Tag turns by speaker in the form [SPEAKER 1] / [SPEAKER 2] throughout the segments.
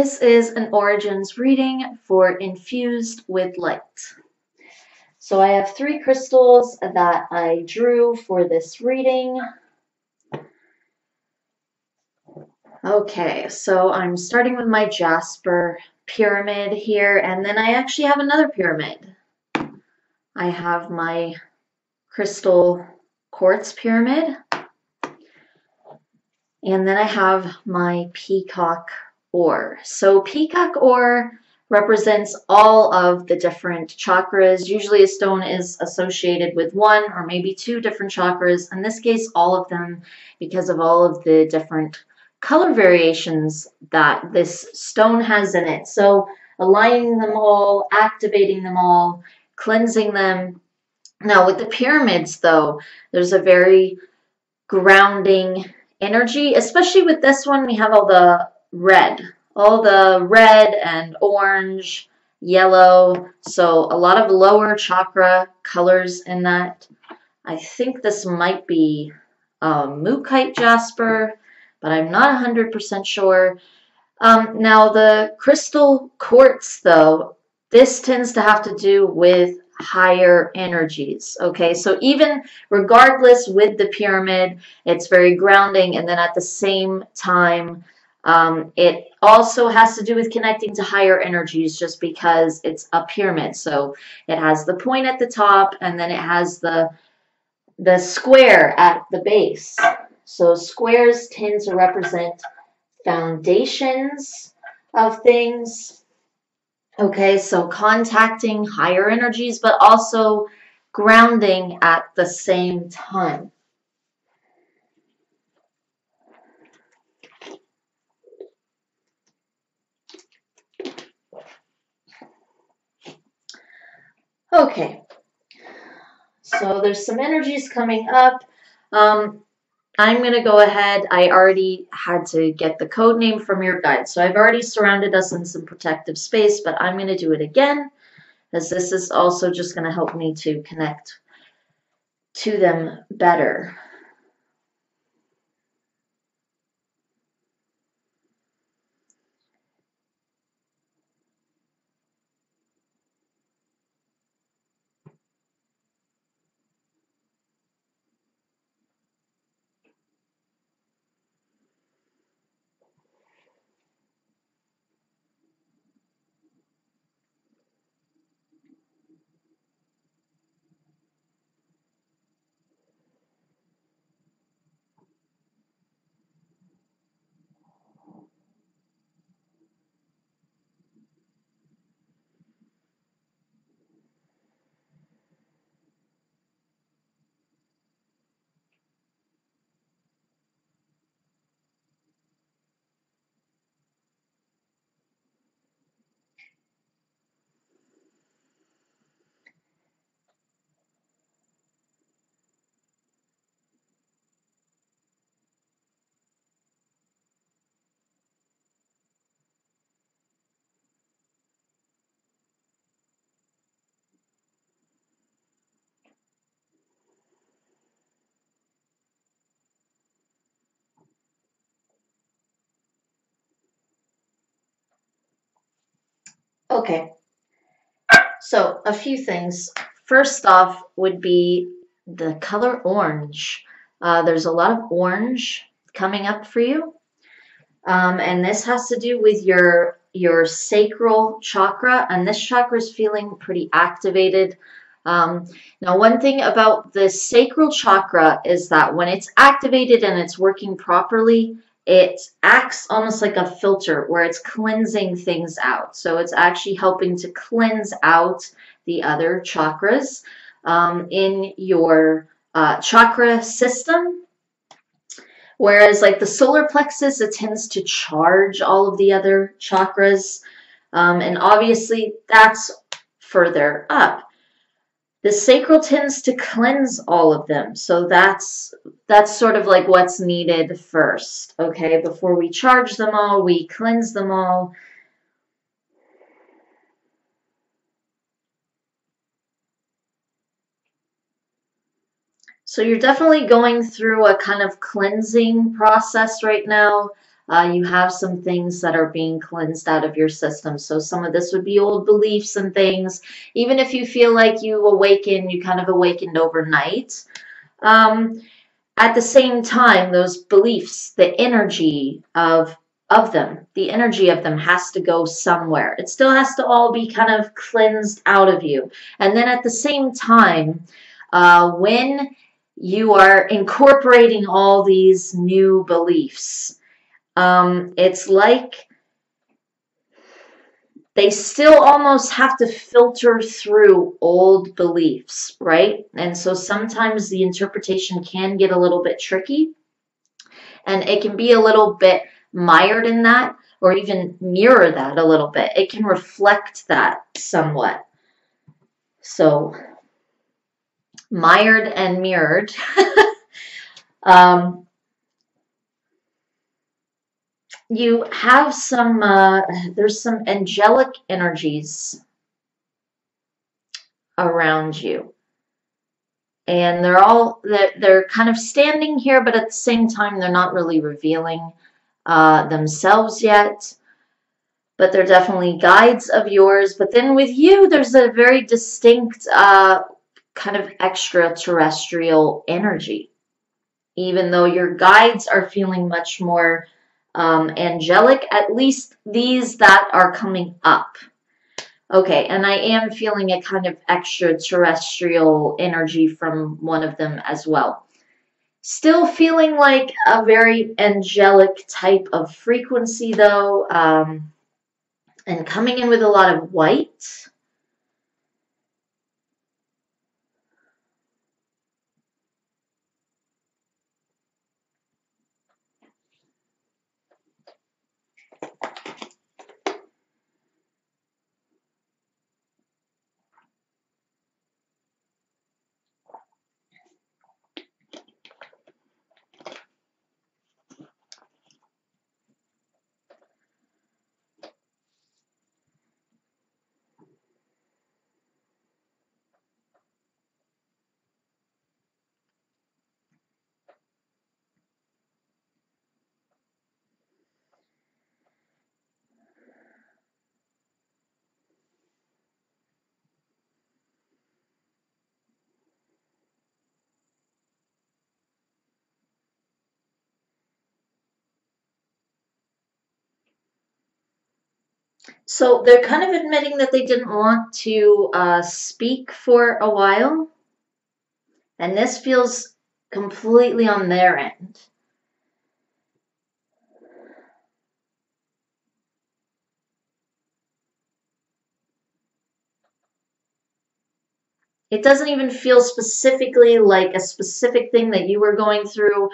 [SPEAKER 1] This is an Origins reading for Infused with Light. So I have 3 crystals that I drew for this reading. Okay, so I'm starting with my Jasper pyramid here, and then I actually have another pyramid. I have my crystal quartz pyramid, and then I have my peacock ore. So peacock ore represents all of the different chakras. Usually a stone is associated with 1 or maybe 2 different chakras. In this case, all of them, because of all of the different color variations that this stone has in it. So aligning them all, activating them all, cleansing them. Now with the pyramids though, there's a very grounding energy, especially with this one. We have all the red and orange, yellow, so a lot of lower chakra colors in that. I think this might be Mookaite Jasper, but I'm not 100% sure. Now the crystal quartz though, this tends to have to do with higher energies. Okay, so even regardless with the pyramid, it's very grounding, and then at the same time it also has to do with connecting to higher energies just because it's a pyramid. So it has the point at the top, and then it has the square at the base. So squares tend to represent foundations of things. Okay, so contacting higher energies, but also grounding at the same time. Okay, so there's some energies coming up. I'm going to go ahead. I already had to get the code name from your guide, so I've already surrounded us in some protective space, but I'm going to do it again, as this is also just going to help me to connect to them better. Okay, so a few things. First off would be the color orange. There's a lot of orange coming up for you. And this has to do with your sacral chakra, and this chakra is feeling pretty activated. Now, one thing about the sacral chakra is that when it's activated and it's working properly, it acts almost like a filter where it's cleansing things out. So it's actually helping to cleanse out the other chakras in your chakra system. Whereas like the solar plexus, it tends to charge all of the other chakras. And obviously that's further up. The sacral tends to cleanse all of them. So that's sort of like what's needed first. Okay, before we charge them all, we cleanse them all. So you're definitely going through a kind of cleansing process right now. You have some things that are being cleansed out of your system. So some of this would be old beliefs and things. Even if you feel like you kind of awakened overnight. At the same time, those beliefs, the energy the energy of them has to go somewhere. It still has to all be kind of cleansed out of you. And then at the same time, when you are incorporating all these new beliefs, it's like they still almost have to filter through old beliefs, right? And so sometimes the interpretation can get a little bit tricky, and it can be a little bit mired in that, or even mirror that a little bit. It can reflect that somewhat. So, mired and mirrored. You have there's some angelic energies around you. And they're kind of standing here, but at the same time, they're not really revealing themselves yet. But they're definitely guides of yours. But then with you, there's a very distinct kind of extraterrestrial energy. Even though your guides are feeling much more angelic, at least these that are coming up. Okay, and I am feeling a kind of extraterrestrial energy from one of them as well. Still feeling like a very angelic type of frequency though, and coming in with a lot of white. So they're kind of admitting that they didn't want to speak for a while. And this feels completely on their end. It doesn't even feel specifically like a specific thing that you were going through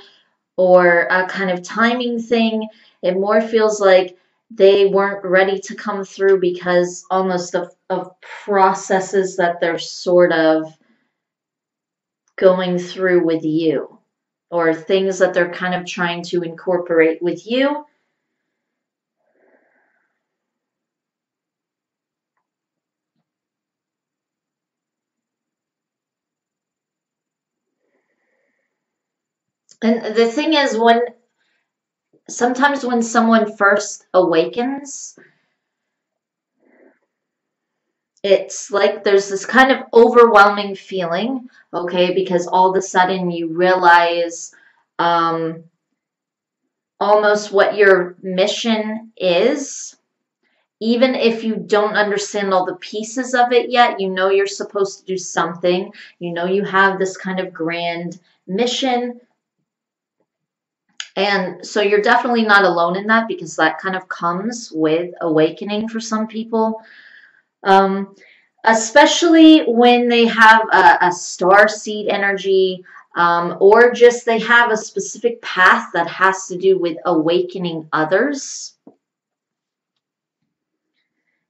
[SPEAKER 1] or a kind of timing thing. It more feels like they weren't ready to come through because almost of processes that they're sort of going through with you, or things that they're kind of trying to incorporate with you. And the thing is, sometimes when someone first awakens, it's like there's this kind of overwhelming feeling, okay, because all of a sudden you realize almost what your mission is. Even if you don't understand all the pieces of it yet, you know you're supposed to do something. You know you have this kind of grand mission. And so you're definitely not alone in that, because that kind of comes with awakening for some people. Especially when they have a star seed energy, or just they have a specific path that has to do with awakening others.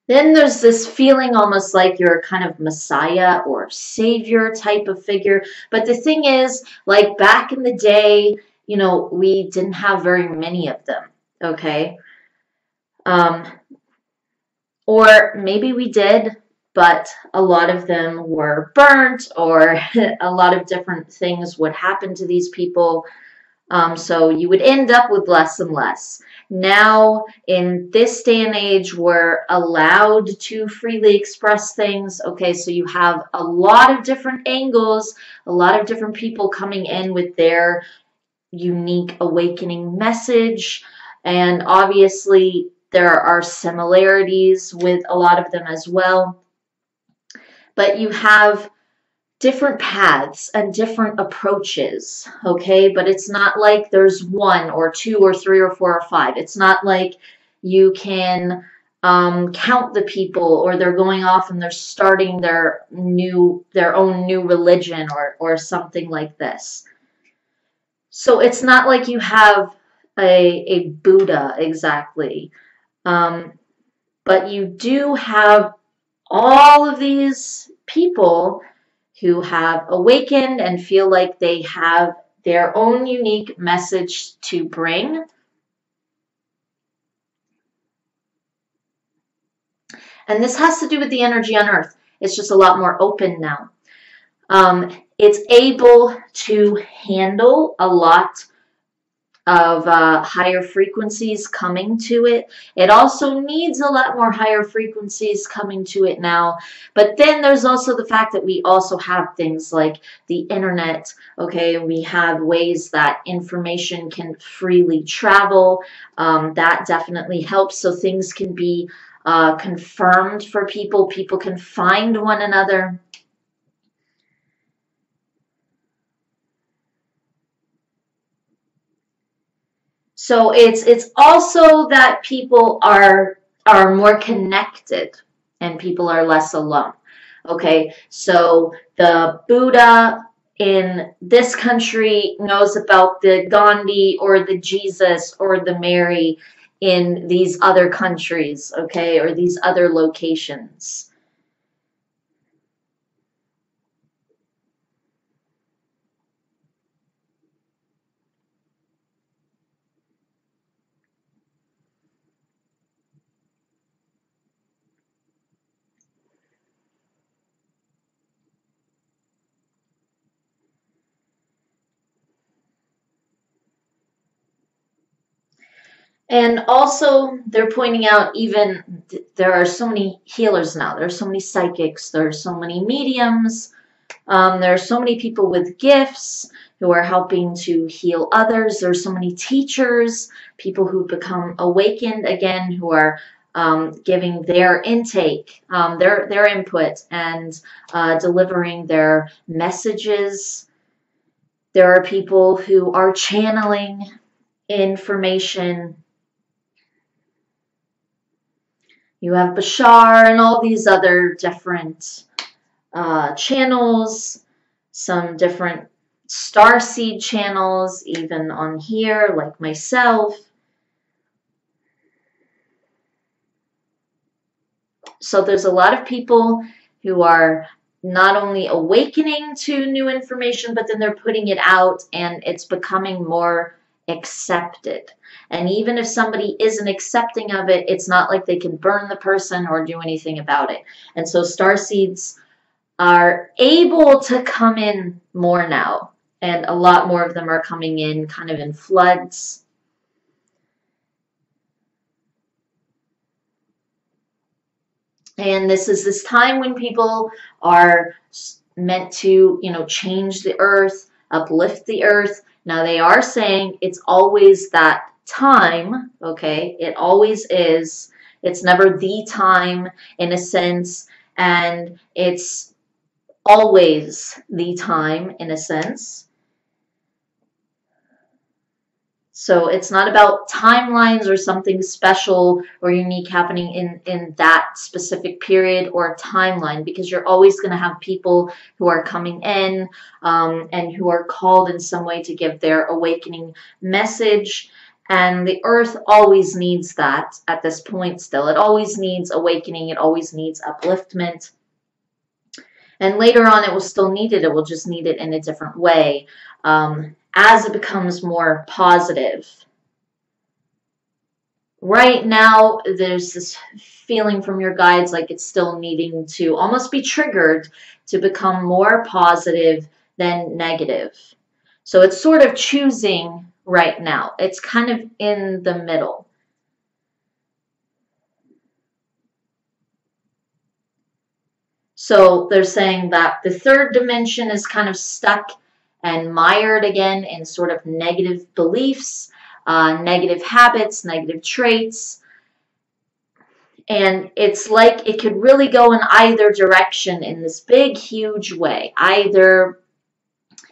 [SPEAKER 1] Then there's this feeling almost like you're a kind of messiah or savior type of figure. But the thing is, like back in the day, you know, we didn't have very many of them, okay? Or maybe we did, but a lot of them were burnt, or a lot of different things would happen to these people. So you would end up with less and less. Now, in this day and age, we're allowed to freely express things. Okay, so you have a lot of different angles, a lot of different people coming in with their unique awakening message. And obviously, there are similarities with a lot of them as well. But you have different paths and different approaches, okay? But it's not like there's one or two or three or four or five. It's not like you can count the people, or they're going off and they're starting their own new religion or something like this. So it's not like you have a Buddha exactly, but you do have all of these people who have awakened and feel like they have their own unique message to bring. And this has to do with the energy on Earth. It's just a lot more open now. It's able to handle a lot of higher frequencies coming to it. It also needs a lot more higher frequencies coming to it now. But then there's also the fact that we also have things like the internet, okay? We have ways that information can freely travel. That definitely helps, so things can be confirmed for people. People can find one another. So it's also that people are more connected and people are less alone. Okay, so the Buddha in this country knows about the Gandhi or the Jesus or the Mary in these other countries, okay, or these other locations. And also, they're pointing out even there are so many healers now. There are so many psychics. There are so many mediums. There are so many people with gifts who are helping to heal others. There are so many teachers, people who've become awakened again, who are giving their intake, their input, and delivering their messages. There are people who are channeling information. You have Bashar and all these other different channels, some different starseed channels, even on here, like myself. So there's a lot of people who are not only awakening to new information, but then they're putting it out and it's becoming more accepted. And even if somebody isn't accepting of it, it's not like they can burn the person or do anything about it. And so starseeds are able to come in more now, and a lot more of them are coming in kind of in floods. And this is this time when people are meant to, change the earth, uplift the earth. Now they are saying it's always that time, okay? It always is. It's never the time in a sense, and it's always the time in a sense. So it's not about timelines or something special or unique happening in that specific period or timeline, because you're always going to have people who are coming in and who are called in some way to give their awakening message. And the earth always needs that at this point still. It always needs awakening. It always needs upliftment. And later on, it will still need it. It will just need it in a different way. As it becomes more positive. Right now, there's this feeling from your guides like it's still needing to almost be triggered to become more positive than negative. So it's sort of choosing right now. It's kind of in the middle. So they're saying that the third dimension is kind of stuck and mired again in sort of negative beliefs, negative habits, negative traits. And it's like it could really go in either direction in this big, huge way. Either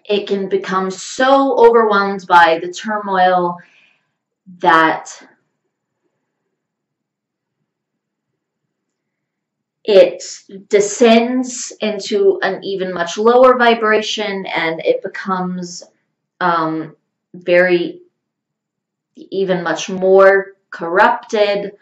[SPEAKER 1] it can become so overwhelmed by the turmoil that it descends into an even much lower vibration, and it becomes very, even much more corrupted.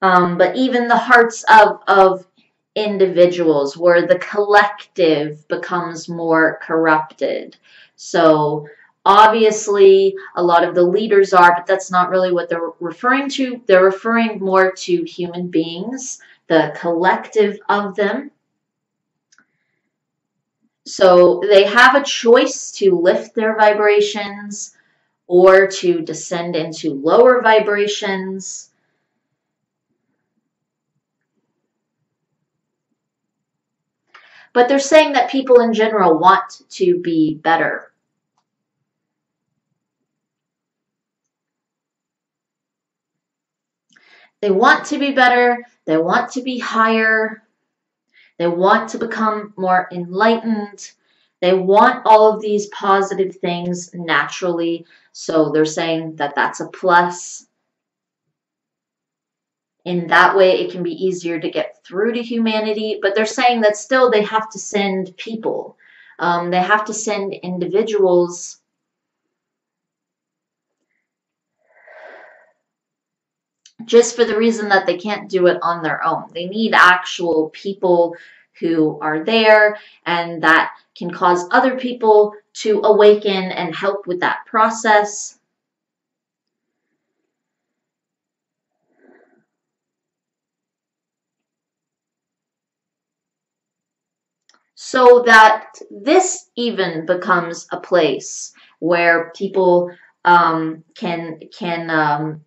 [SPEAKER 1] But even the hearts of individuals, where the collective becomes more corrupted. So obviously a lot of the leaders are, but that's not really what they're referring to. They're referring more to human beings, the collective of them. So they have a choice to lift their vibrations or to descend into lower vibrations. But they're saying that people in general want to be better. They want to be better. They want to be higher. They want to become more enlightened. They want all of these positive things naturally. So they're saying that that's a plus. In that way, it can be easier to get through to humanity. But they're saying that still they have to send people. They have to send individuals just for the reason that they can't do it on their own. They need actual people who are there and that can cause other people to awaken and help with that process. So that this even becomes a place where people can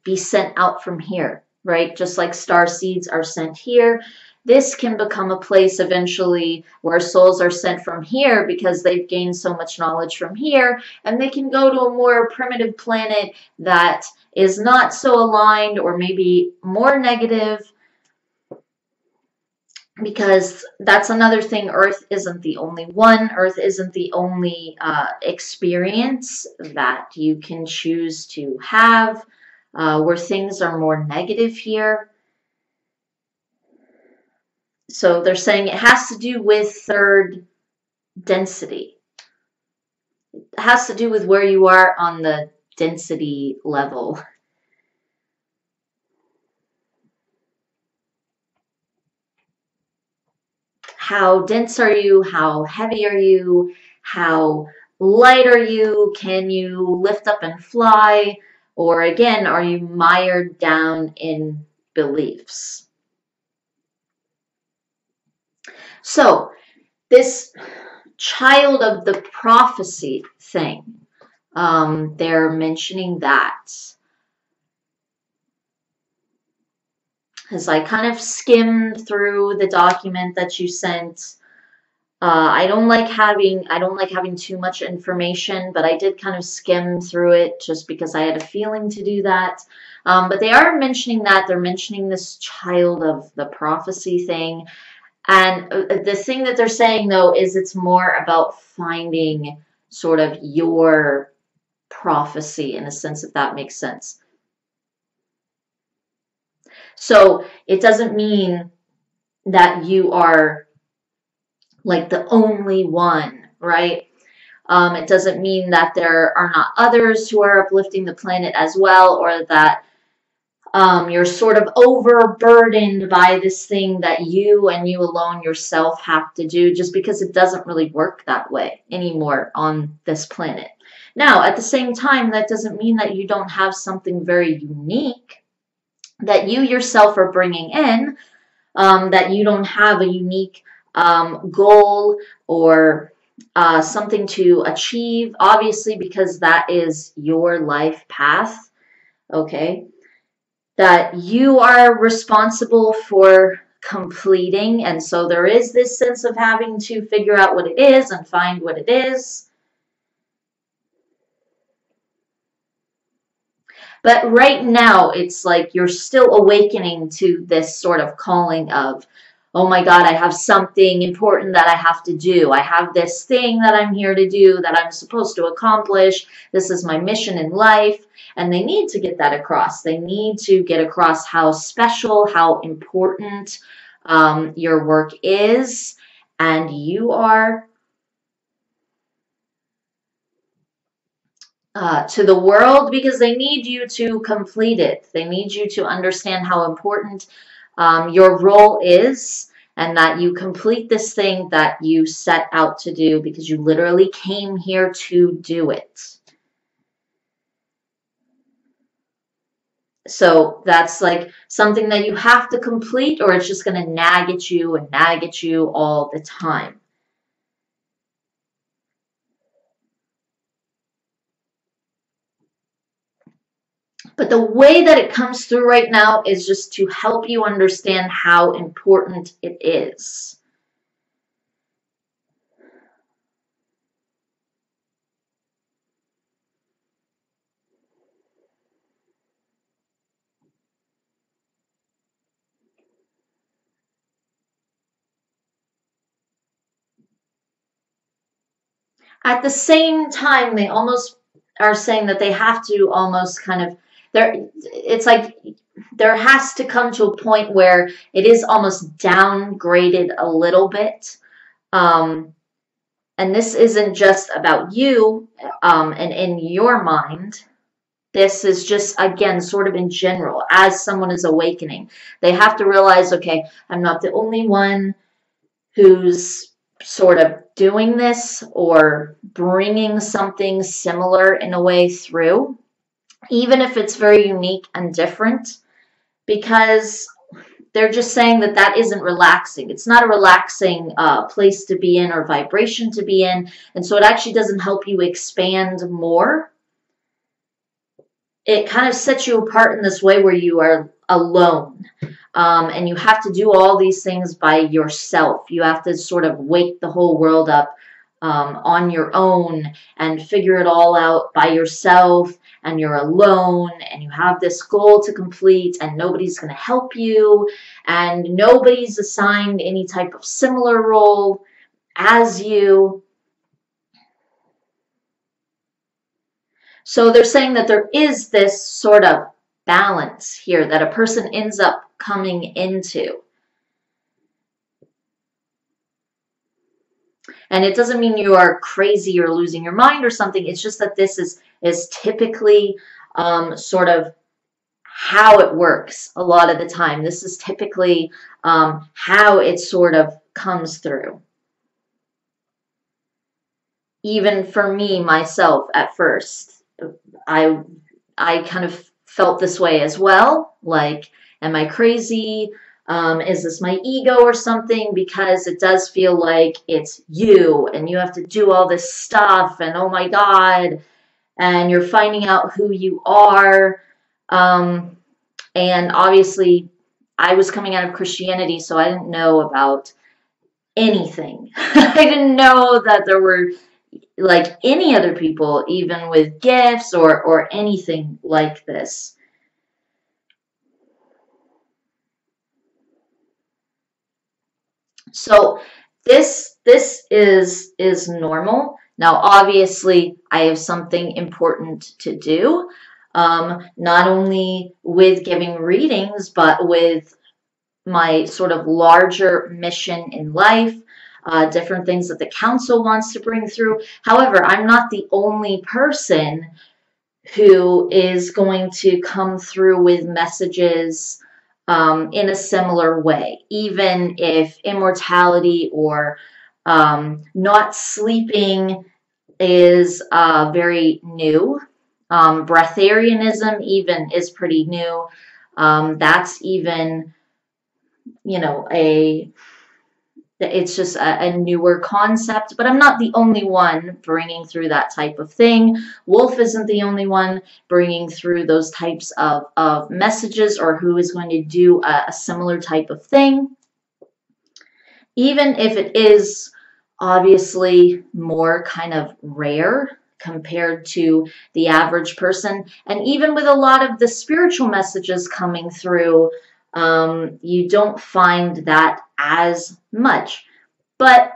[SPEAKER 1] be sent out from here, right? Just like star seeds are sent here. This can become a place eventually where souls are sent from here because they've gained so much knowledge from here, and they can go to a more primitive planet that is not so aligned or maybe more negative. Because that's another thing, Earth isn't the only one. Earth isn't the only experience that you can choose to have, where things are more negative here. So they're saying it has to do with third density. It has to do with where you are on the density level. How dense are you? How heavy are you? How light are you? Can you lift up and fly? Or again, are you mired down in beliefs? So this child of the prophecy thing, they're mentioning that. As I kind of skimmed through the document that you sent, I don't like having too much information, but I did kind of skim through it just because I had a feeling to do that. But they are mentioning that. They're mentioning this child of the prophecy thing. And the thing that they're saying, though, is it's more about finding sort of your prophecy in a sense, if that makes sense. So it doesn't mean that you are like the only one, right? It doesn't mean that there are not others who are uplifting the planet as well, or that you're sort of overburdened by this thing that you and you alone yourself have to do, just because it doesn't really work that way anymore on this planet. Now, at the same time, that doesn't mean that you don't have something very unique that you yourself are bringing in, that you don't have a unique goal or something to achieve, obviously, because that is your life path, okay? That you are responsible for completing. And so there is this sense of having to figure out what it is and find what it is. But right now, it's like you're still awakening to this sort of calling of, oh my God, I have something important that I have to do. I have this thing that I'm here to do, that I'm supposed to accomplish. This is my mission in life. And they need to get that across. They need to get across how special, how important your work is. And you are to the world, because they need you to complete it. They need you to understand how important your role is, and that you complete this thing that you set out to do, because you literally came here to do it. So that's like something that you have to complete, or it's just going to nag at you and nag at you all the time. But the way that it comes through right now is just to help you understand how important it is. At the same time, they almost are saying that they have to almost kind of, there, it's like there has to come to a point where it is almost downgraded a little bit. Um, and this isn't just about you and in your mind. This is just, again, sort of in general, as someone is awakening. They have to realize, okay, I'm not the only one who's sort of doing this or bringing something similar in a way through, even if it's very unique and different, because they're just saying that that isn't relaxing. It's not a relaxing place to be in or vibration to be in. And so it actually doesn't help you expand more. It kind of sets you apart in this way where you are alone. And you have to do all these things by yourself. You have to sort of wake the whole world up on your own and figure it all out by yourself. And you're alone and you have this goal to complete and nobody's going to help you. And nobody's assigned any type of similar role as you. So they're saying that there is this sort of balance here that a person ends up coming into. And it doesn't mean you are crazy or losing your mind or something. It's just that this is typically sort of how it works a lot of the time. This is typically how it sort of comes through. Even for me, myself, at first, I kind of felt this way as well. Like, am I crazy? Is this my ego or something? Because it does feel like it's you and you have to do all this stuff and oh my God, and you're finding out who you are. And obviously I was coming out of Christianity, so I didn't know about anything. I didn't know that there were like any other people, even with gifts or anything like this. So this is normal. Now, obviously, I have something important to do, not only with giving readings, but with my sort of larger mission in life, different things that the council wants to bring through. However, I'm not the only person who is going to come through with messages in a similar way, even if immortality or not sleeping is very new. Breatharianism even is pretty new. That's even, you know, It's just a newer concept, but I'm not the only one bringing through that type of thing. Wolf isn't the only one bringing through those types of messages, or who is going to do a similar type of thing. Even if it is obviously more kind of rare compared to the average person. And even with a lot of the spiritual messages coming through, you don't find that as much. But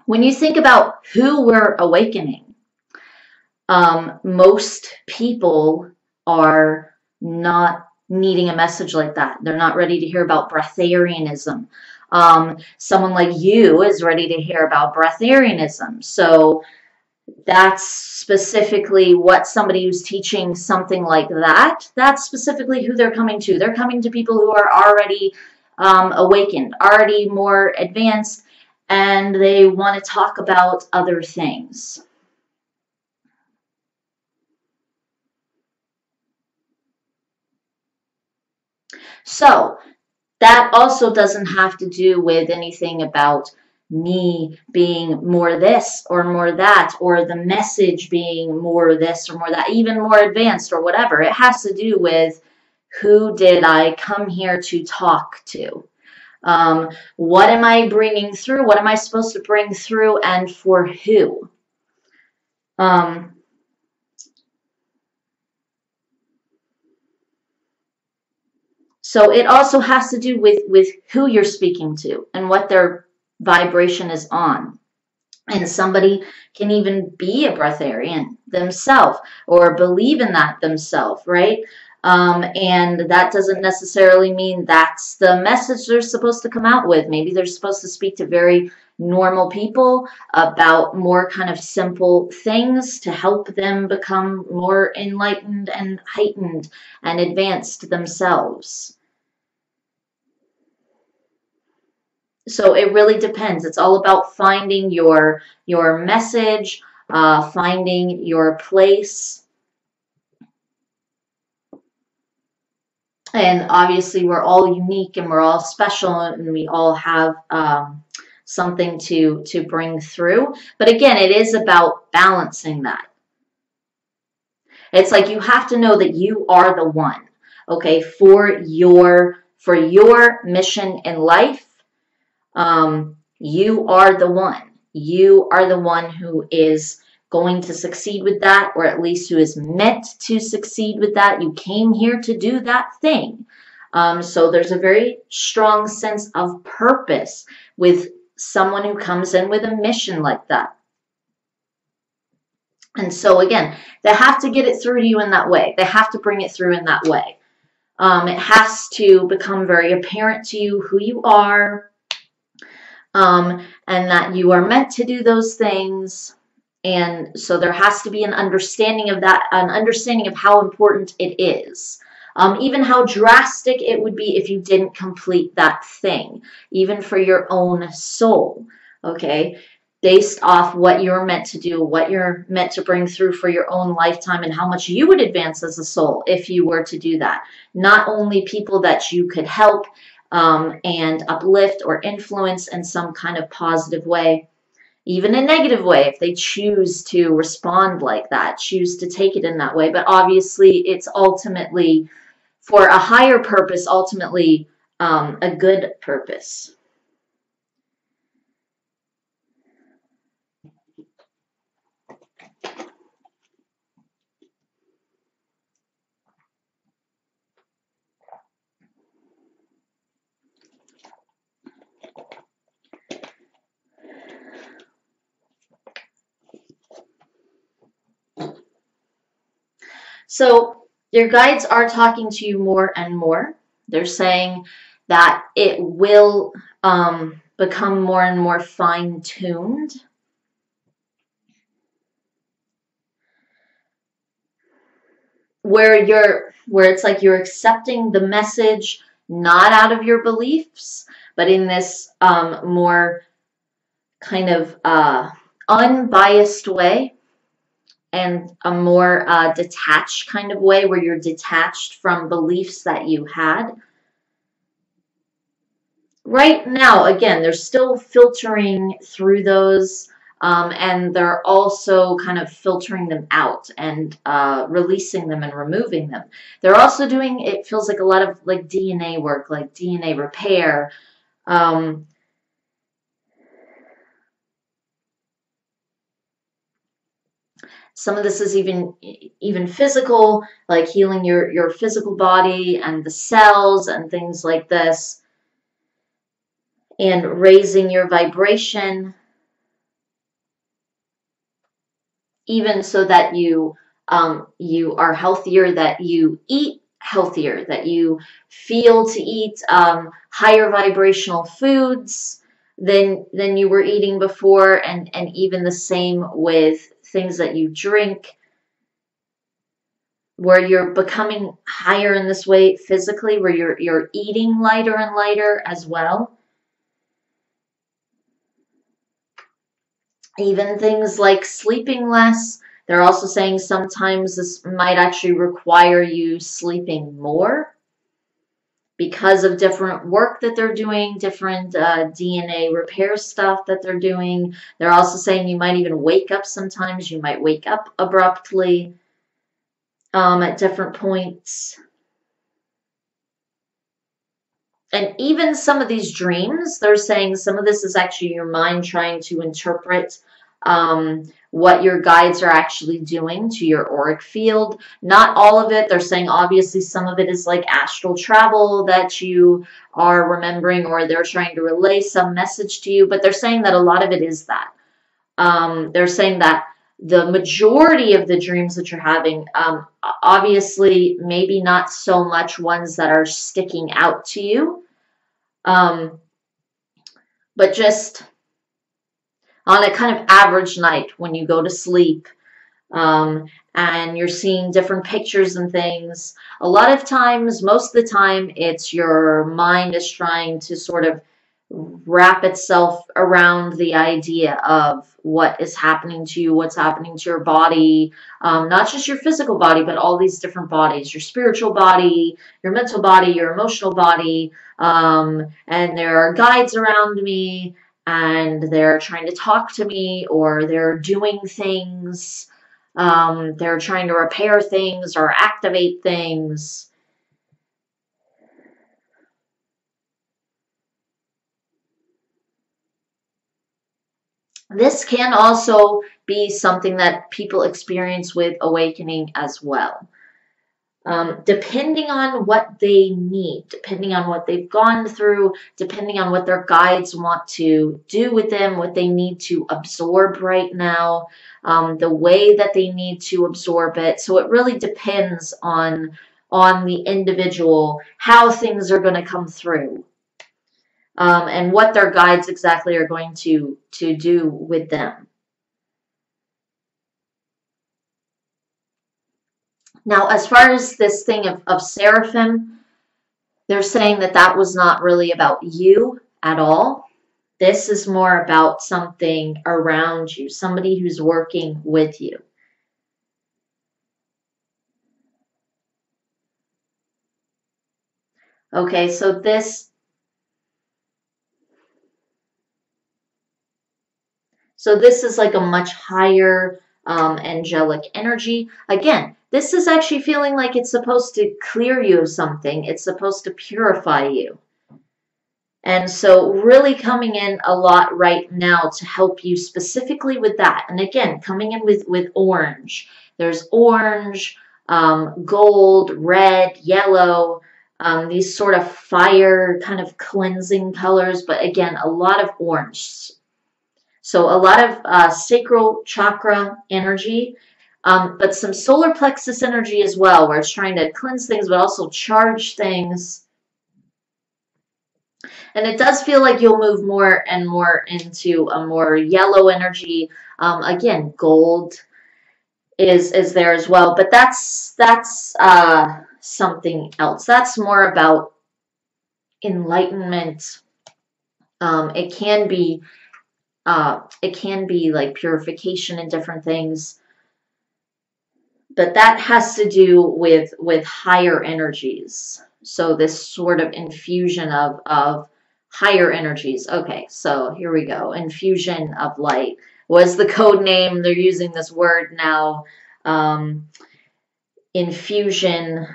[SPEAKER 1] when you think about who we're awakening, most people are not needing a message like that. They're not ready to hear about breatharianism. Someone like you is ready to hear about breatharianism. So that's specifically what somebody who's teaching something like that, that's specifically who they're coming to. They're coming to people who are already awakened, already more advanced, and they want to talk about other things. So that also doesn't have to do with anything about me being more this or more that, or the message being more this or more that, even more advanced or whatever. It has to do with, who did I come here to talk to? What am I bringing through? What am I supposed to bring through, and for who? So it also has to do with who you're speaking to and what their vibration is on. And somebody can even be a breatharian themselves or believe in that themselves, right? And that doesn't necessarily mean that's the message they're supposed to come out with. Maybe they're supposed to speak to very normal people about more kind of simple things to help them become more enlightened and heightened and advanced themselves. So it really depends. It's all about finding your message, finding your place. And obviously we're all unique and we're all special, and we all have something to bring through. But again, it is about balancing that. It's like you have to know that you are the one, okay, for your mission in life. You are the one. You are the one who is going to succeed with that, or at least who is meant to succeed with that. You came here to do that thing. So there's a very strong sense of purpose with someone who comes in with a mission like that. And so again, they have to get it through to you in that way. They have to bring it through in that way. It has to become very apparent to you who you are, and that you are meant to do those things. And so there has to be an understanding of that, an understanding of how important it is. Even how drastic it would be if you didn't complete that thing, even for your own soul, okay? Based off what you're meant to do, what you're meant to bring through for your own lifetime, and how much you would advance as a soul if you were to do that. Not only people that you could help and uplift or influence in some kind of positive way, even a negative way if they choose to respond like that, choose to take it in that way. But obviously it's ultimately for a higher purpose, ultimately a good purpose. So your guides are talking to you more and more. They're saying that it will become more and more fine-tuned. Where it's like you're accepting the message not out of your beliefs, but in this more kind of unbiased way, and a more detached kind of way, where you're detached from beliefs that you had. right now, again, they're still filtering through those, and they're also kind of filtering them out and releasing them and removing them. They're also doing, it feels like a lot of like DNA work, like DNA repair. Um, some of this is even physical, like healing your physical body and the cells and things like this, and raising your vibration, even so that you are healthier, that you eat healthier, that you feel to eat higher vibrational foods than you were eating before, and even the same with things that you drink, where you're becoming higher in this way physically, where you're eating lighter and lighter as well. Even things like sleeping less. They're also saying sometimes this might actually require you sleeping more because of different work that they're doing, different DNA repair stuff that they're doing. They're also saying you might even wake up sometimes. You might wake up abruptly at different points. And even some of these dreams, they're saying some of this is actually your mind trying to interpret what your guides are actually doing to your auric field. Not all of it. They're saying obviously some of it is like astral travel that you are remembering, or they're trying to relay some message to you. But they're saying that a lot of it is that. They're saying that the majority of the dreams that you're having, obviously, maybe not so much ones that are sticking out to you, but just on a kind of average night when you go to sleep, and you're seeing different pictures and things. A lot of times, most of the time, it's your mind is trying to sort of wrap itself around the idea of what is happening to you, what's happening to your body, not just your physical body, but all these different bodies, your spiritual body, your mental body, your emotional body, and there are guides around me, and they're trying to talk to me, or they're doing things, they're trying to repair things or activate things. This can also be something that people experience with awakening as well. Depending on what they need, depending on what they've gone through, depending on what their guides want to do with them, what they need to absorb right now, the way that they need to absorb it. So it really depends on the individual, how things are going to come through, and what their guides exactly are going to do with them. Now, as far as this thing of seraphim, they're saying that that was not really about you at all. This is more about something around you, somebody who's working with you. Okay, so this is like a much higher angelic energy. Again, this is actually feeling like it's supposed to clear you of something. It's supposed to purify you. And so really coming in a lot right now to help you specifically with that. And again, coming in with orange. There's orange, gold, red, yellow, these sort of fire kind of cleansing colors. But again, a lot of orange. So a lot of sacral chakra energy, but some solar plexus energy as well, where it's trying to cleanse things, but also charge things. And it does feel like you'll move more and more into a more yellow energy. Again, gold is there as well, but that's something else. That's more about enlightenment. It can be like purification and different things, but that has to do with higher energies. So this sort of infusion of higher energies. Okay, so here we go. Infusion of light was the code name. They're using this word now. Infusion.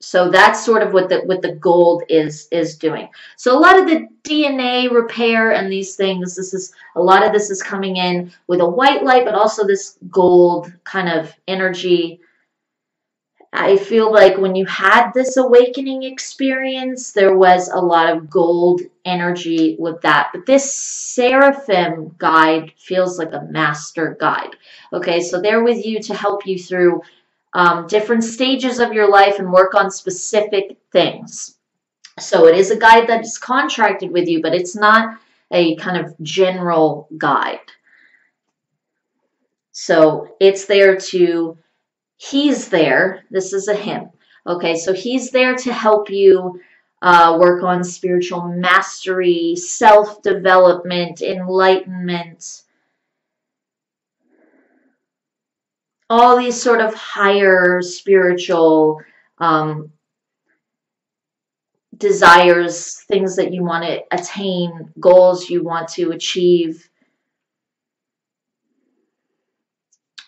[SPEAKER 1] So that's sort of what the gold is doing. So a lot of the DNA repair and these things, a lot of this is coming in with a white light, but also this gold kind of energy. I feel like when you had this awakening experience, there was a lot of gold energy with that. But this seraphim guide feels like a master guide. Okay, so they're with you to help you through different stages of your life and work on specific things. So it is a guide that is contracted with you, but it's not a kind of general guide. So it's there to, he's there. This is a him. Okay, so he's there to help you work on spiritual mastery, self-development, enlightenment, all these sort of higher spiritual desires, things that you want to attain, goals you want to achieve.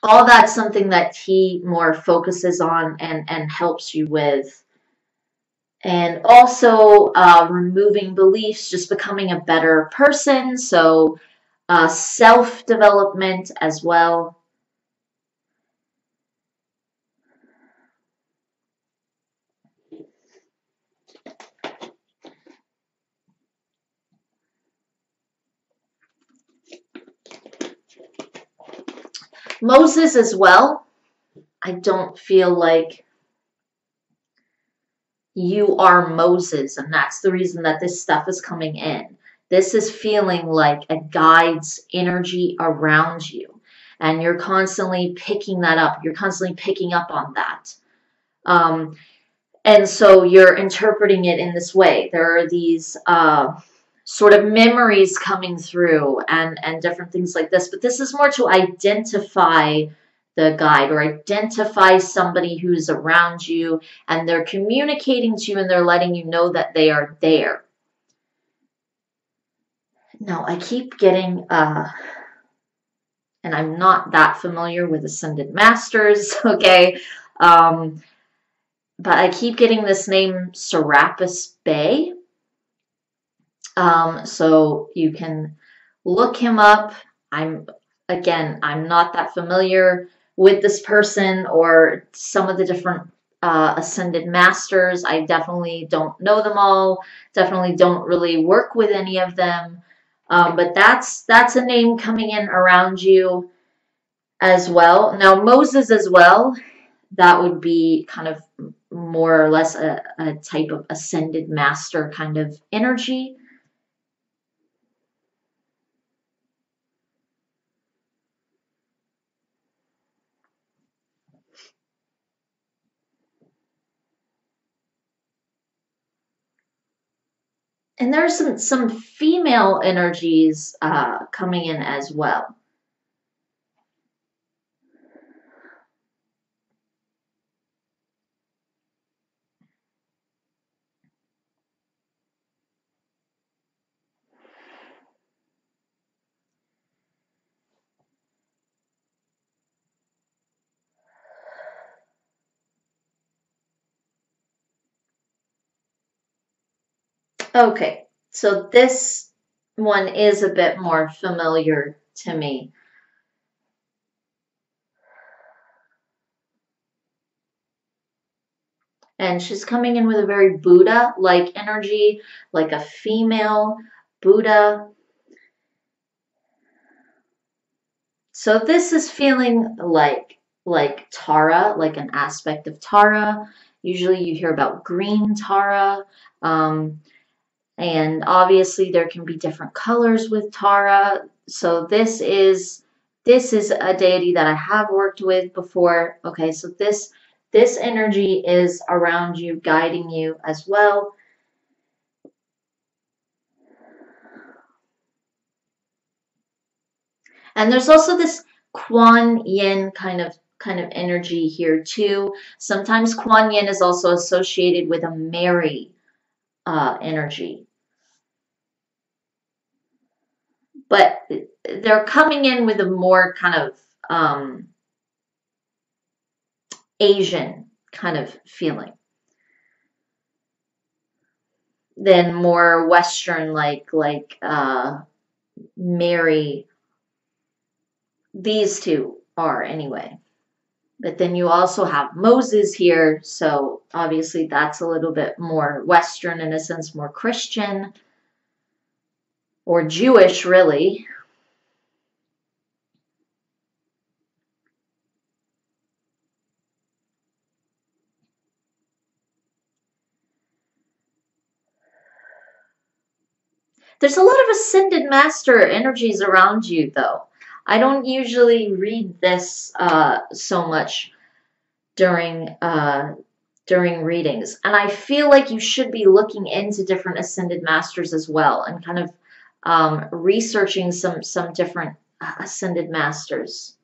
[SPEAKER 1] All that's something that he more focuses on and helps you with. And also removing beliefs, just becoming a better person. So self-development as well. Moses as well. I don't feel like you are Moses, and that's the reason that this stuff is coming in. This is feeling like a guide's energy around you, and you're constantly picking that up. You're constantly picking up on that. And so you're interpreting it in this way. There are these sort of memories coming through and different things like this. But this is more to identify the guide or identify somebody who's around you and they're communicating to you and they're letting you know that they are there. Now, I keep getting, and I'm not that familiar with Ascended Masters, okay? But I keep getting this name Serapis Bey. So you can look him up. I'm not that familiar with this person or some of the different Ascended Masters. I definitely don't know them all. Definitely don't really work with any of them. But that's a name coming in around you as well. Now Moses as well, that would be kind of more or less a type of Ascended Master kind of energy. And there's some female energies coming in as well. Okay, so this one is a bit more familiar to me. And she's coming in with a very Buddha-like energy, like a female Buddha. So this is feeling like Tara, like an aspect of Tara. Usually you hear about green Tara. And obviously there can be different colors with Tara. So this is a deity that I have worked with before. Okay, so this energy is around you, guiding you as well. And there's also this Kuan Yin kind of energy here too. Sometimes Kuan Yin is also associated with a Mary energy. but they're coming in with a more kind of Asian kind of feeling than more Western, like Mary. These two are anyway. But then you also have Moses here, so obviously that's a little bit more Western in a sense, more Christian or Jewish, really. There's a lot of ascended master energies around you, though. I don't usually read this so much during readings, and I feel like you should be looking into different ascended masters as well, and kind of researching some different ascended masters.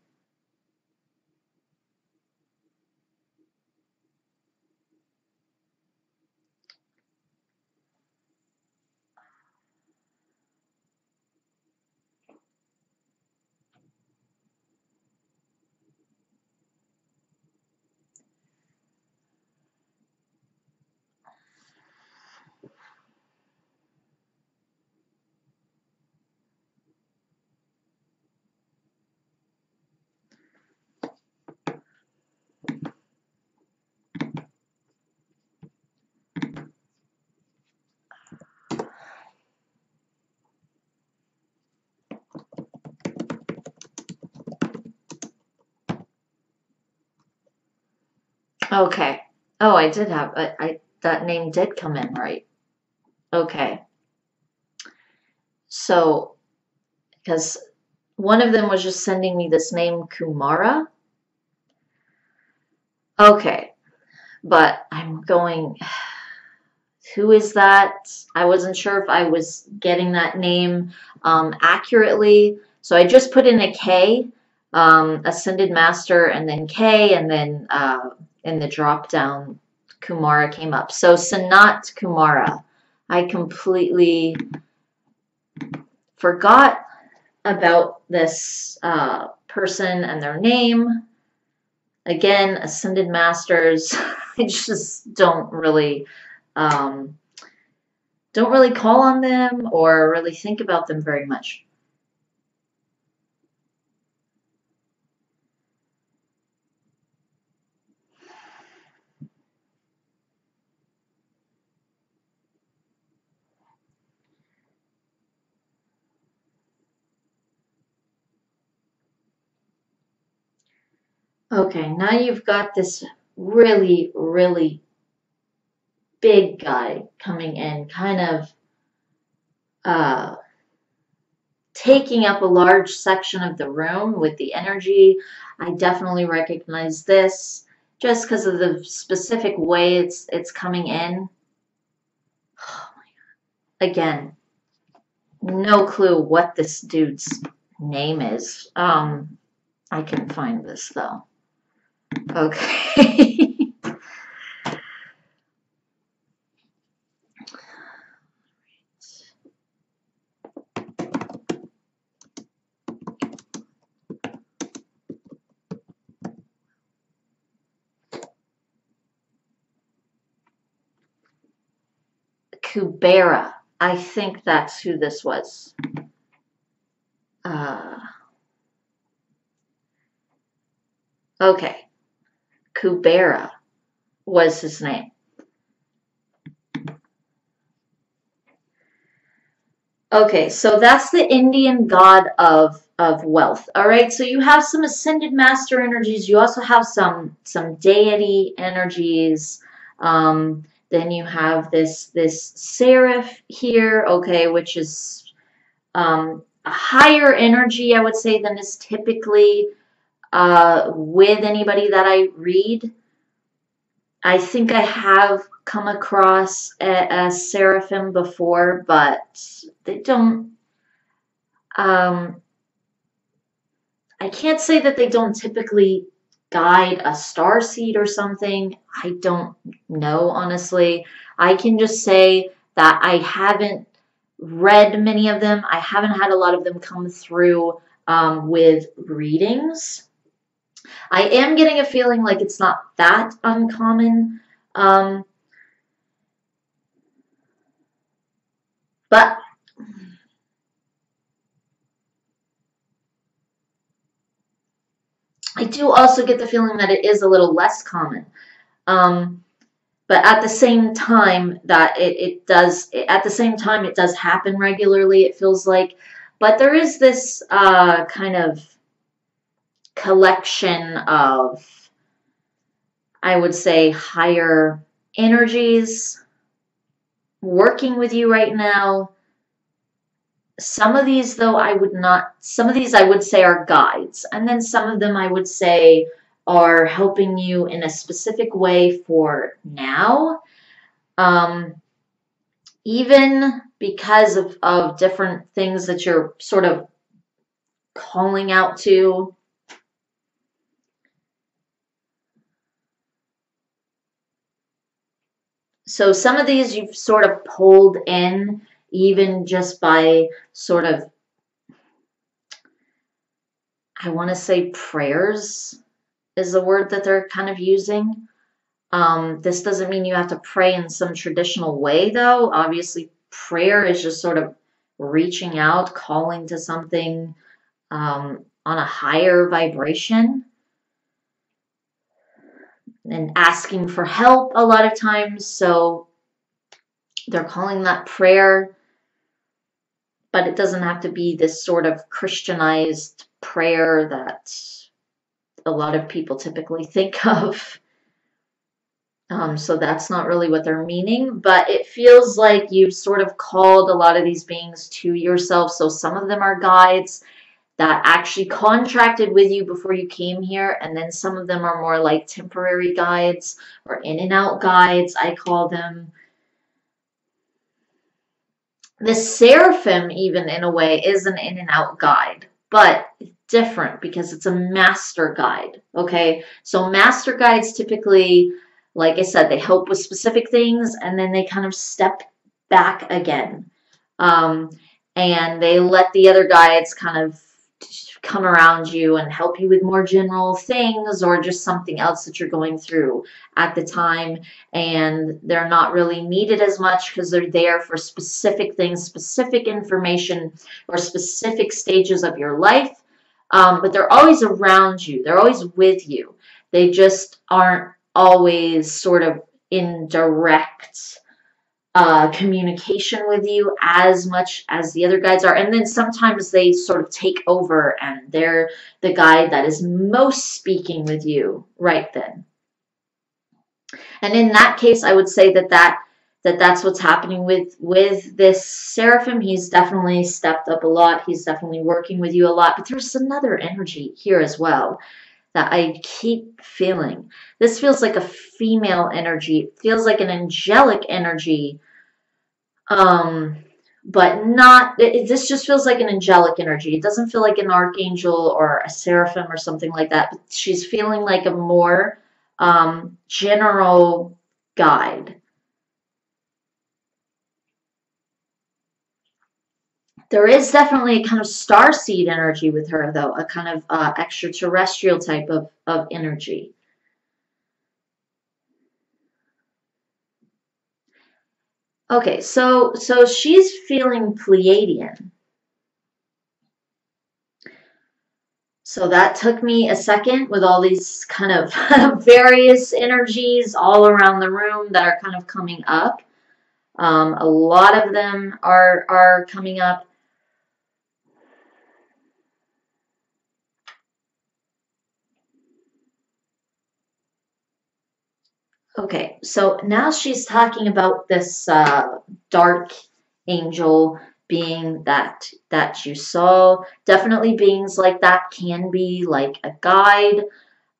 [SPEAKER 1] Okay. Oh, I did have that name did come in right. Okay. So, because one of them was just sending me this name Kumara. Okay. But I'm going, who is that? I wasn't sure if I was getting that name accurately. So I just put in a K, Ascended Master, and then K, and then in the drop down, Kumara came up. So Sanat Kumara. I completely forgot about this person and their name. Again, Ascended Masters. I just don't really call on them or really think about them very much. Okay, now you've got this really, really big guy coming in, kind of taking up a large section of the room with the energy. I definitely recognize this just because of the specific way it's coming in. Oh my God. Again, no clue what this dude's name is. I can find this though. Okay. Kubera. I think that's who this was. Okay. Kubera was his name. Okay, so that's the Indian god of wealth. All right, so you have some ascended master energies. You also have some deity energies. Then you have this seraph here. Okay, which is a higher energy, I would say, than is typically with anybody that I read. I think I have come across a seraphim before, but they don't. I can't say that they don't typically guide a star seed or something. I don't know, honestly. I can just say that I haven't read many of them. I haven't had a lot of them come through with readings. I am getting a feeling like it's not that uncommon. Um, but I do also get the feeling that it is a little less common. Um, but at the same time that it does, at the same time it does happen regularly, it feels like. But there is this kind of collection of, I would say, higher energies working with you right now. Some of these, though, some of these I would say are guides. And then some of them I would say are helping you in a specific way for now. Even because of different things that you're sort of calling out to. So some of these you've sort of pulled in even just by sort of, I want to say prayers is the word that they're kind of using. This doesn't mean you have to pray in some traditional way, though. Obviously, prayer is just sort of reaching out, calling to something on a higher vibration and asking for help a lot of times. So they're calling that prayer, but it doesn't have to be this sort of Christianized prayer that a lot of people typically think of. So that's not really what they're meaning, but it feels like you've sort of called a lot of these beings to yourself. So some of them are guides that actually contracted with you before you came here, and then some of them are more like temporary guides or in and out guides, I call them. The seraphim, even in a way, is an in and out guide, but it's different because it's a master guide. Okay, so master guides typically, like I said, they help with specific things and then they kind of step back again. And they let the other guides kind of come around you and help you with more general things or just something else that you're going through at the time. And they're not really needed as much because they're there for specific things, specific information, or specific stages of your life. But they're always around you. They're always with you. They just aren't always sort of in direct communication with you as much as the other guides are. And then sometimes they sort of take over and they're the guide that is most speaking with you right then. And in that case, I would say that's what's happening with this seraphim. He's definitely stepped up a lot. He's definitely working with you a lot. But there's another energy here as well that I keep feeling. This feels like a female energy. It feels like an angelic energy. But not, this just feels like an angelic energy. It doesn't feel like an archangel or a seraphim or something like that. But she's feeling like a more general guide. There is definitely a kind of starseed energy with her, though, a kind of extraterrestrial type of energy. Okay, so she's feeling Pleiadian. So that took me a second with all these kind of various energies all around the room that are kind of coming up. A lot of them are coming up. Okay, so now she's talking about this dark angel being that you saw. Definitely beings like that can be like a guide.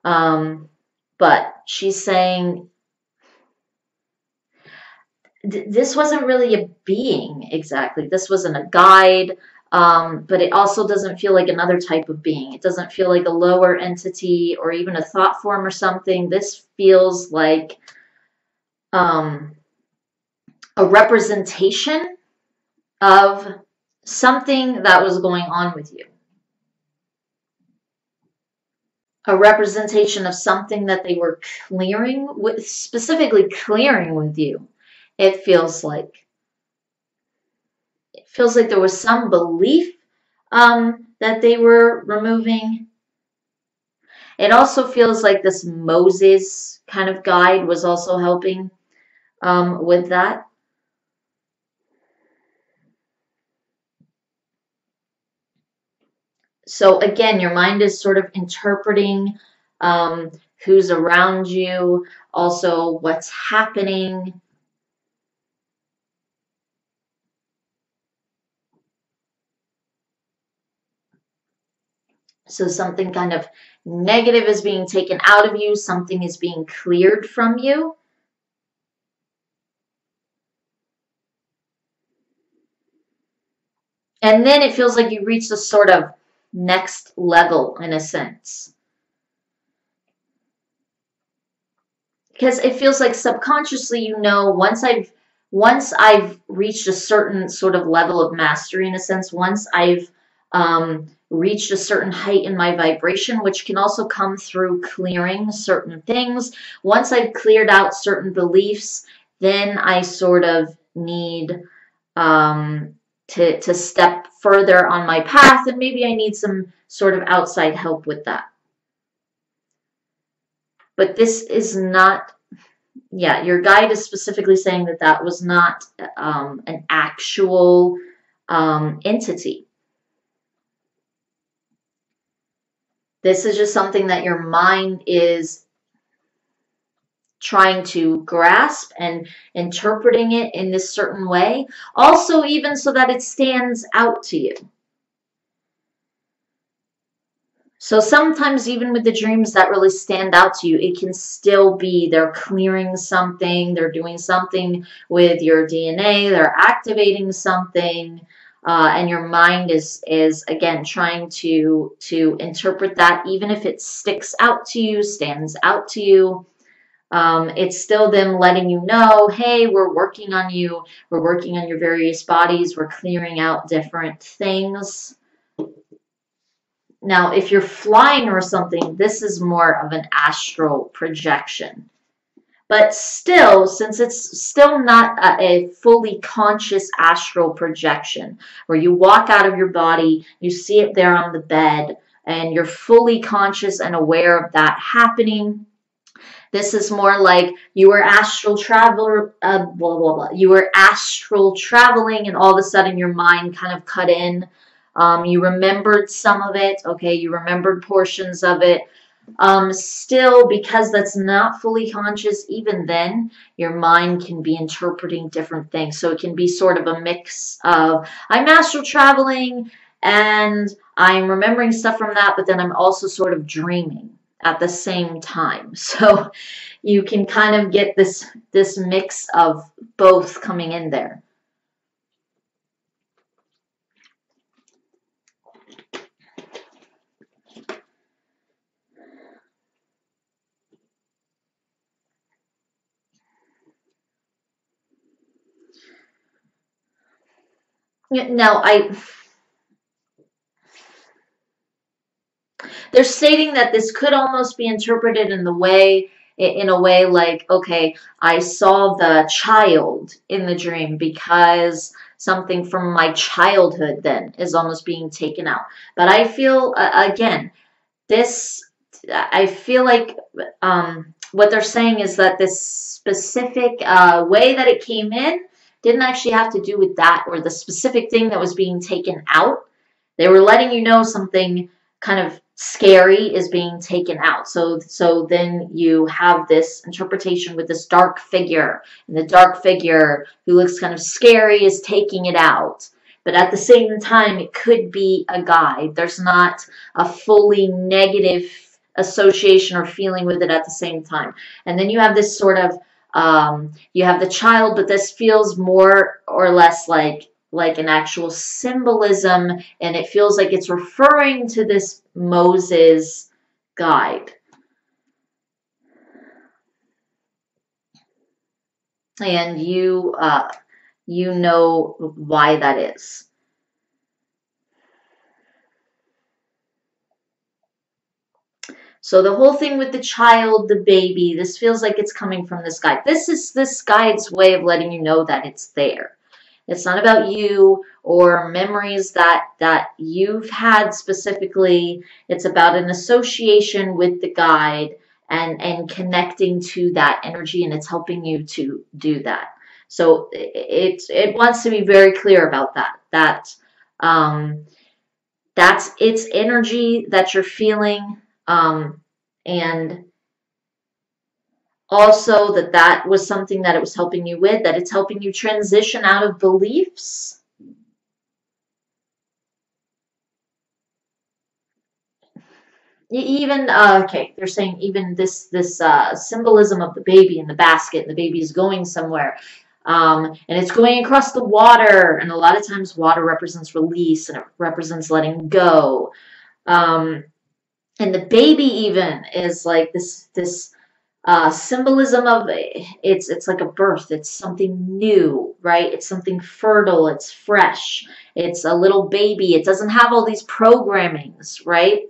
[SPEAKER 1] But she's saying this wasn't really a being exactly. This wasn't a guide. But it also doesn't feel like another type of being. It doesn't feel like a lower entity or even a thought form or something. This feels like a representation of something that was going on with you. A representation of something that they were clearing with, specifically clearing with you. It feels like. It feels like there was some belief that they were removing. It also feels like this Moses kind of guide was also helping with that. So again, your mind is sort of interpreting who's around you, also what's happening. So something kind of negative is being taken out of you, something is being cleared from you. And then it feels like you reach the sort of next level in a sense. Because it feels like subconsciously, you know, once I've reached a certain sort of level of mastery in a sense, once I've reached a certain height in my vibration, which can also come through clearing certain things. Once I've cleared out certain beliefs, then I sort of need to step further on my path, and maybe I need some sort of outside help with that. But this is not, yeah, your guide is specifically saying that that was not an actual entity. This is just something that your mind is trying to grasp and interpreting it in this certain way. Also, even so that it stands out to you. So sometimes even with the dreams that really stand out to you, it can still be they're clearing something, they're doing something with your DNA, they're activating something, and your mind is again trying to interpret that, even if it sticks out to you, stands out to you. It's still them letting you know, hey, we're working on you, we're working on your various bodies, we're clearing out different things. Now, if you're flying or something, this is more of an astral projection. But still, since it's still not a fully conscious astral projection, where you walk out of your body, you see it there on the bed, and you're fully conscious and aware of that happening. This is more like you were astral traveler, blah, blah, blah. You were astral traveling, and all of a sudden your mind kind of cut in. You remembered some of it, okay? You remembered portions of it. Still, because that's not fully conscious, even then, your mind can be interpreting different things. So it can be sort of a mix of, I'm astral traveling, and I'm remembering stuff from that, but then I'm also sort of dreaming at the same time. So you can kind of get this mix of both coming in there. Now, they're stating that this could almost be interpreted in a way like, okay, I saw the child in the dream because something from my childhood then is almost being taken out. But I feel, again, I feel like what they're saying is that this specific way that it came in didn't actually have to do with that or the specific thing that was being taken out. They were letting you know something kind of scary is being taken out. So then you have this interpretation with this dark figure, and the dark figure who looks kind of scary is taking it out. But at the same time, it could be a guide. There's not a fully negative association or feeling with it at the same time. And then you have this sort of, you have the child, but this feels more or less like an actual symbolism, and it feels like it's referring to this Moses guide. And you you know why that is. So the whole thing with the child, the baby, this feels like it's coming from this guide. This is this guide's way of letting you know that it's there. It's not about you or memories that you've had specifically. It's about an association with the guide and connecting to that energy, and it's helping you to do that. So it wants to be very clear about that. Um, that's its energy that you're feeling, and also that was something that it was helping you with, that it's helping you transition out of beliefs. Even okay, they're saying even this symbolism of the baby in the basket, and the baby is going somewhere, and it's going across the water, and a lot of times water represents release and it represents letting go. um, and the baby even is like this symbolism of it's like a birth. It's something new, right? It's something fertile. It's fresh. It's a little baby. It doesn't have all these programmings, right?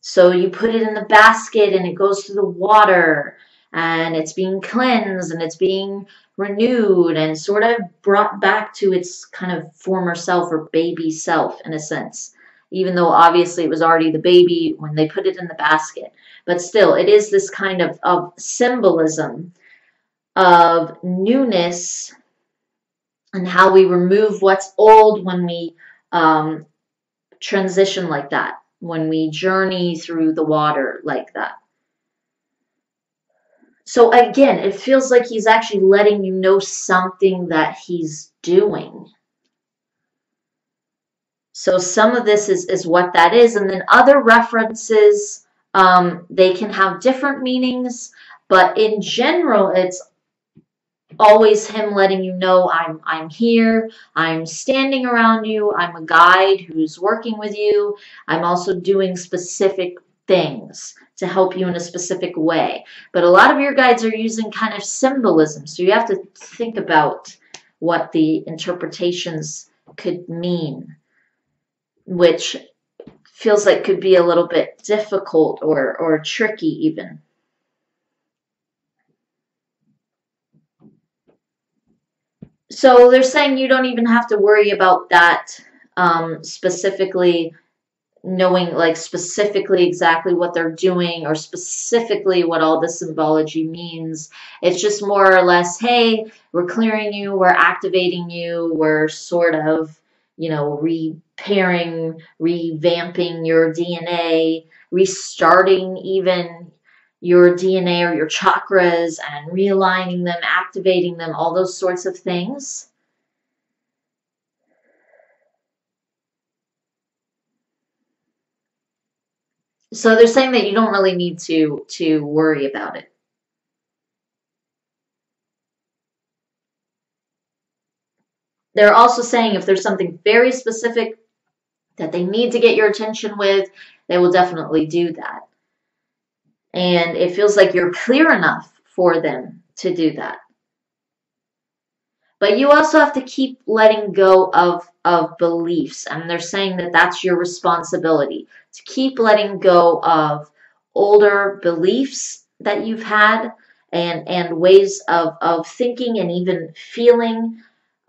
[SPEAKER 1] So you put it in the basket and it goes through the water and it's being cleansed and it's being renewed and sort of brought back to its kind of former self or baby self in a sense. Even though obviously it was already the baby when they put it in the basket. But still, it is this kind of symbolism of newness and how we remove what's old when we transition like that, when we journey through the water like that. So again, it feels like he's actually letting you know something that he's doing. So some of this is what that is. And then other references, they can have different meanings, but in general, it's always him letting you know I'm here, I'm standing around you, I'm a guide who's working with you, I'm also doing specific things to help you in a specific way. But a lot of your guides are using kind of symbolism, so you have to think about what the interpretations could mean, which feels like could be a little bit difficult or tricky even. So they're saying you don't even have to worry about that specifically knowing like specifically exactly what they're doing or specifically what all the symbology means. It's just more or less, hey, we're clearing you, we're activating you, we're sort of, repairing, revamping your DNA, restarting even your DNA or your chakras and realigning them, activating them, all those sorts of things. So they're saying that you don't really need to worry about it. They're also saying if there's something very specific that they need to get your attention with, they will definitely do that. And it feels like you're clear enough for them to do that. But you also have to keep letting go of beliefs. And they're saying that that's your responsibility, to keep letting go of older beliefs that you've had and ways of thinking and even feeling,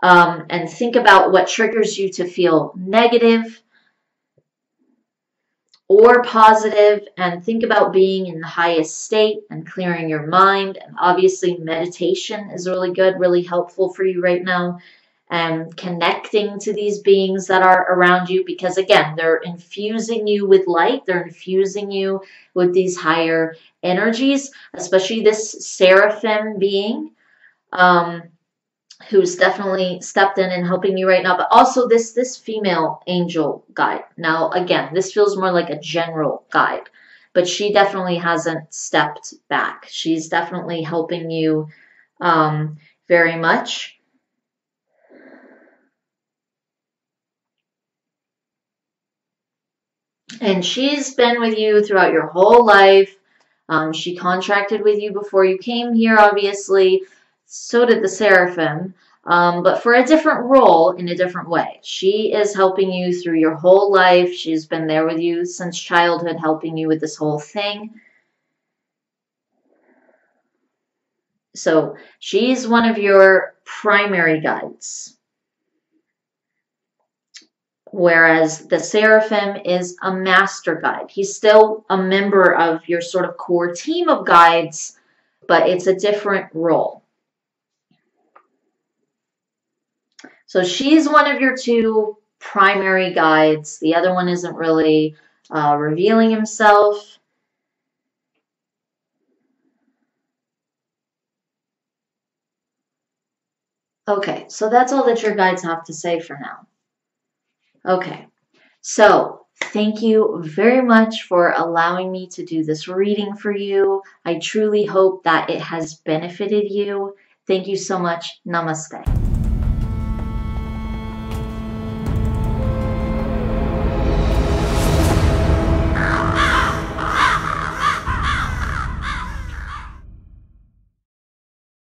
[SPEAKER 1] and think about what triggers you to feel negative or positive, and think about being in the highest state and clearing your mind. And obviously meditation is really good, really helpful for you right now, and connecting to these beings that are around you, because again, they're infusing you with light, they're infusing you with these higher energies, especially this seraphim being, who's definitely stepped in and helping you right now, but also this female angel guide. Now, again, this feels more like a general guide, but she definitely hasn't stepped back. She's definitely helping you very much. And she's been with you throughout your whole life. She contracted with you before you came here, obviously. So did the Seraphim, but for a different role in a different way. She is helping you through your whole life. She's been there with you since childhood, helping you with this whole thing. So she's one of your primary guides. Whereas the Seraphim is a master guide. He's still a member of your sort of core team of guides, but it's a different role. So she's one of your two primary guides. The other one isn't really revealing himself. Okay, so that's all that your guides have to say for now. Okay, so thank you very much for allowing me to do this reading for you. I truly hope that it has benefited you. Thank you so much. Namaste.